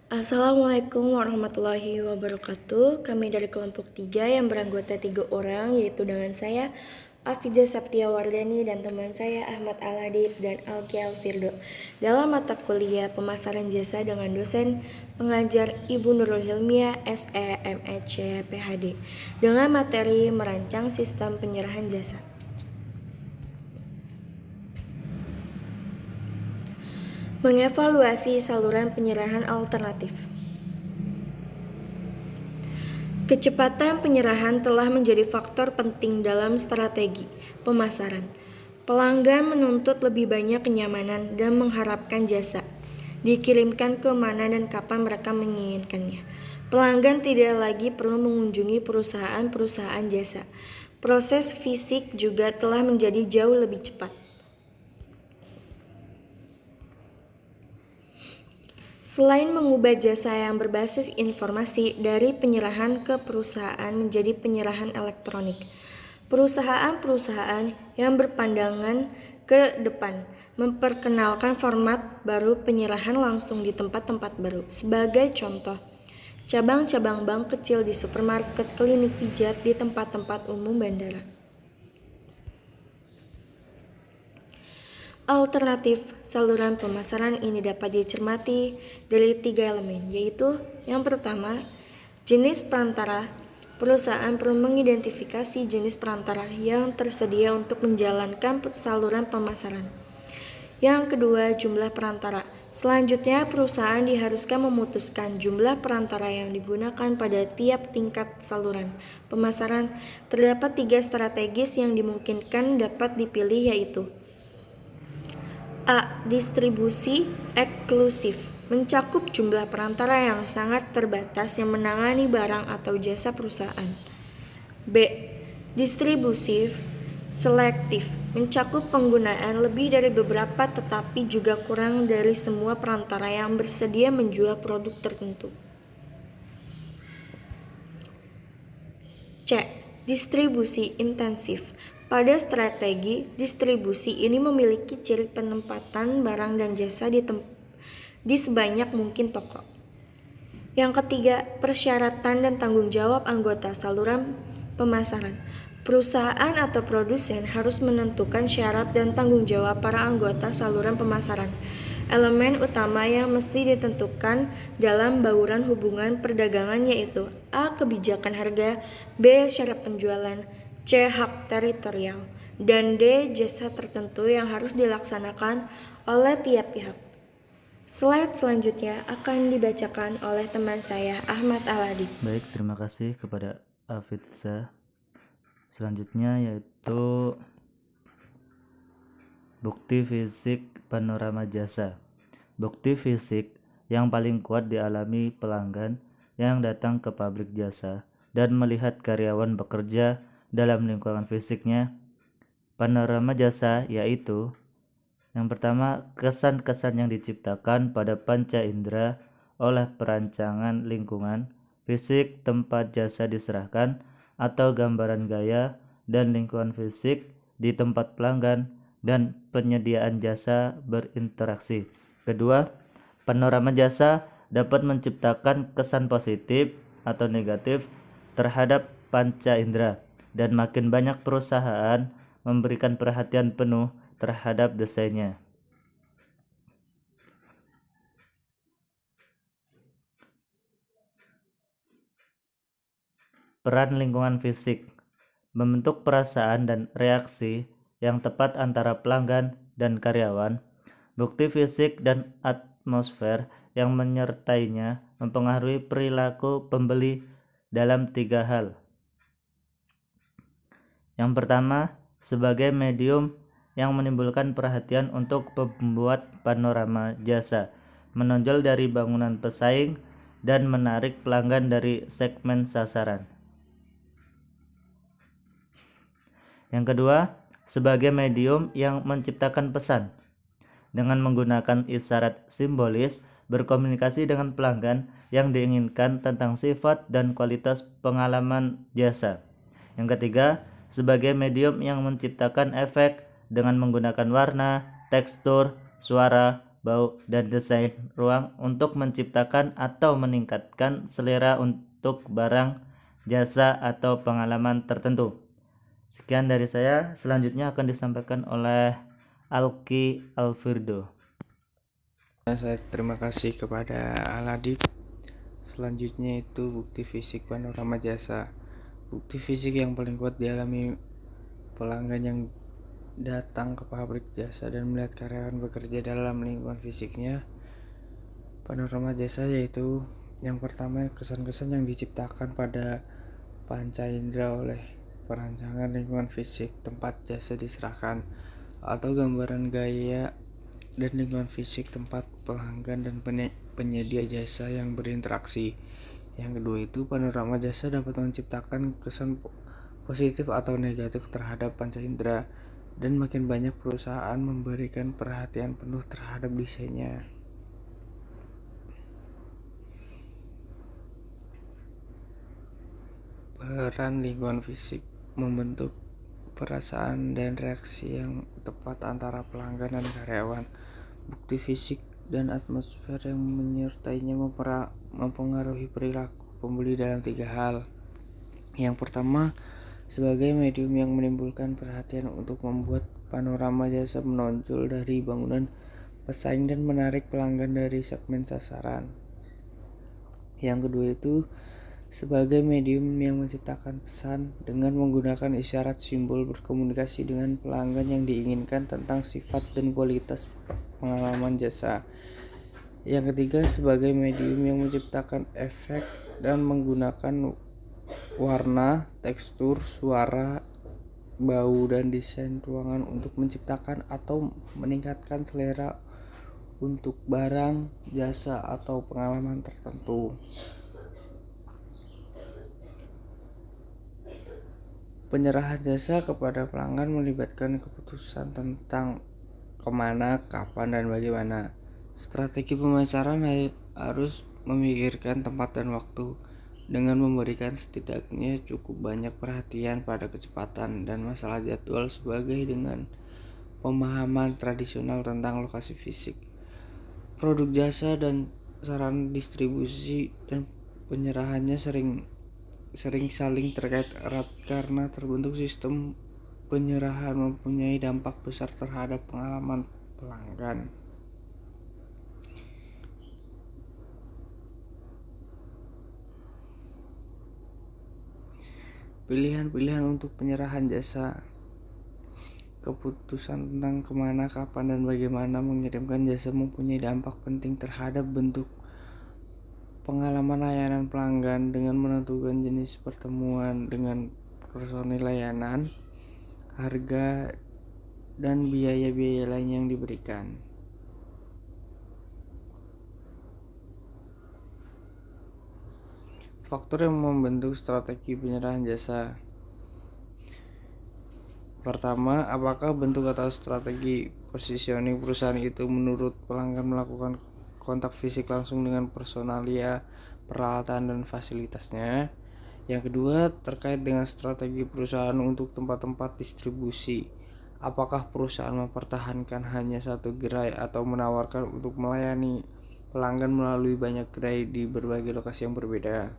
Assalamualaikum warahmatullahi wabarakatuh. Kami dari kelompok 3 yang beranggota 3 orang, yaitu dengan saya Afijah Saptia Wardani dan teman saya Ahmad Aladib dan Alki Alfirdo dalam mata kuliah pemasaran jasa dengan dosen pengajar Ibu Nurul Hilmiah SE MEC PhD dengan materi merancang sistem penyerahan jasa. Mengevaluasi saluran penyerahan alternatif. Kecepatan penyerahan telah menjadi faktor penting dalam strategi pemasaran. Pelanggan menuntut lebih banyak kenyamanan dan mengharapkan jasa dikirimkan ke mana dan kapan mereka menginginkannya. Pelanggan tidak lagi perlu mengunjungi perusahaan-perusahaan jasa. Proses fisik juga telah menjadi jauh lebih cepat. Selain mengubah jasa yang berbasis informasi dari penyerahan ke perusahaan menjadi penyerahan elektronik, perusahaan-perusahaan yang berpandangan ke depan memperkenalkan format baru penyerahan langsung di tempat-tempat baru. Sebagai contoh, cabang-cabang bank kecil di supermarket, klinik pijat di tempat-tempat umum bandara. Alternatif saluran pemasaran ini dapat dicermati dari 3 elemen, yaitu yang pertama, jenis perantara. Perusahaan perlu mengidentifikasi jenis perantara yang tersedia untuk menjalankan saluran pemasaran. Yang kedua, jumlah perantara. Selanjutnya, perusahaan diharuskan memutuskan jumlah perantara yang digunakan pada tiap tingkat saluran pemasaran. Terdapat 3 strategis yang dimungkinkan dapat dipilih, yaitu A. Distribusi eksklusif, mencakup jumlah perantara yang sangat terbatas yang menangani barang atau jasa perusahaan. B. Distribusi selektif, mencakup penggunaan lebih dari beberapa tetapi juga kurang dari semua perantara yang bersedia menjual produk tertentu. C. Distribusi intensif. Pada strategi distribusi ini memiliki ciri penempatan barang dan jasa di sebanyak mungkin toko. Yang ketiga, persyaratan dan tanggung jawab anggota saluran pemasaran. Perusahaan atau produsen harus menentukan syarat dan tanggung jawab para anggota saluran pemasaran. Elemen utama yang mesti ditentukan dalam bauran hubungan perdagangan yaitu A. Kebijakan harga, B. Syarat penjualan, C. Hak teritorial, dan D. Jasa tertentu yang harus dilaksanakan oleh tiap pihak. Slide selanjutnya akan dibacakan oleh teman saya Ahmad Aladi. Baik, terima kasih kepada Afidza. Selanjutnya yaitu bukti fisik panorama jasa. Bukti fisik yang paling kuat dialami pelanggan yang datang ke pabrik jasa dan melihat karyawan bekerja dalam lingkungan fisiknya. Panorama jasa yaitu yang pertama, kesan-kesan yang diciptakan pada panca indera oleh perancangan lingkungan fisik tempat jasa diserahkan atau gambaran gaya dan lingkungan fisik di tempat pelanggan dan penyediaan jasa berinteraksi. Kedua, panorama jasa dapat menciptakan kesan positif atau negatif terhadap panca indera, dan makin banyak perusahaan memberikan perhatian penuh terhadap desainnya. Peran lingkungan fisik membentuk perasaan dan reaksi yang tepat antara pelanggan dan karyawan. Bukti fisik dan atmosfer yang menyertainya mempengaruhi perilaku pembeli dalam 3 hal. Yang pertama, sebagai medium yang menimbulkan perhatian untuk pembuat panorama jasa, menonjol dari bangunan pesaing dan menarik pelanggan dari segmen sasaran. Yang kedua, sebagai medium yang menciptakan pesan dengan menggunakan isyarat simbolis berkomunikasi dengan pelanggan yang diinginkan tentang sifat dan kualitas pengalaman jasa. Yang ketiga, sebagai medium yang menciptakan efek dengan menggunakan warna, tekstur, suara, bau, dan desain ruang untuk menciptakan atau meningkatkan selera untuk barang, jasa, atau pengalaman tertentu. Sekian dari saya, selanjutnya akan disampaikan oleh Alki Alfirdo. Saya terima kasih kepada Aladip. Selanjutnya itu bukti fisik panorama jasa. Bukti fisik yang paling kuat dialami pelanggan yang datang ke pabrik jasa dan melihat karyawan bekerja dalam lingkungan fisiknya. Panorama jasa yaitu yang pertama kesan-kesan yang diciptakan pada panca indera oleh perancangan lingkungan fisik tempat jasa diserahkan, atau gambaran gaya dan lingkungan fisik tempat pelanggan dan penyedia jasa yang berinteraksi. Yang kedua itu panorama jasa dapat menciptakan kesan positif atau negatif terhadap panca indera, dan makin banyak perusahaan memberikan perhatian penuh terhadap desainnya. Peran lingkungan fisik membentuk perasaan dan reaksi yang tepat antara pelanggan dan karyawan. Bukti fisik dan atmosfer yang menyertainya mempengaruhi perilaku pembeli dalam 3 hal. Yang pertama, sebagai medium yang menimbulkan perhatian untuk membuat panorama jasa menonjol dari bangunan pesaing dan menarik pelanggan dari segmen sasaran. Yang kedua itu sebagai medium yang menciptakan pesan dengan menggunakan isyarat simbol berkomunikasi dengan pelanggan yang diinginkan tentang sifat dan kualitas pengalaman jasa. Yang ketiga sebagai medium yang menciptakan efek dan menggunakan warna, tekstur, suara, bau, dan desain ruangan untuk menciptakan atau meningkatkan selera untuk barang, jasa, atau pengalaman tertentu. Penyerahan jasa kepada pelanggan melibatkan keputusan tentang kemana, kapan, dan bagaimana. Strategi pemasaran harus memikirkan tempat dan waktu dengan memberikan setidaknya cukup banyak perhatian pada kecepatan dan masalah jadwal sebagai dengan pemahaman tradisional tentang lokasi fisik, produk jasa, dan sarana distribusi dan penyerahannya sering saling terkait erat karena terbentuk sistem penyerahan mempunyai dampak besar terhadap pengalaman pelanggan. Pilihan-pilihan untuk penyerahan jasa. Keputusan tentang kemana, kapan, dan bagaimana mengirimkan jasa mempunyai dampak penting terhadap bentuk pengalaman layanan pelanggan dengan menentukan jenis pertemuan dengan personil layanan, harga, dan biaya-biaya lain yang diberikan. Faktor yang membentuk strategi penyerahan jasa. Pertama, apakah bentuk atau strategi positioning perusahaan itu menurut pelanggan melakukan kontak fisik langsung dengan personalia, peralatan, dan fasilitasnya. Yang kedua, terkait dengan strategi perusahaan untuk tempat-tempat distribusi. Apakah perusahaan mempertahankan hanya satu gerai atau menawarkan untuk melayani pelanggan melalui banyak gerai di berbagai lokasi yang berbeda.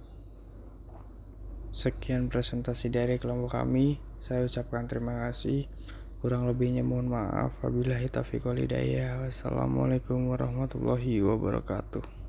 Sekian presentasi dari kelompok kami. Saya ucapkan terima kasih. Kurang lebihnya mohon maaf. Wabillahi taufiq wal hidayah. Wassalamualaikum warahmatullahi wabarakatuh.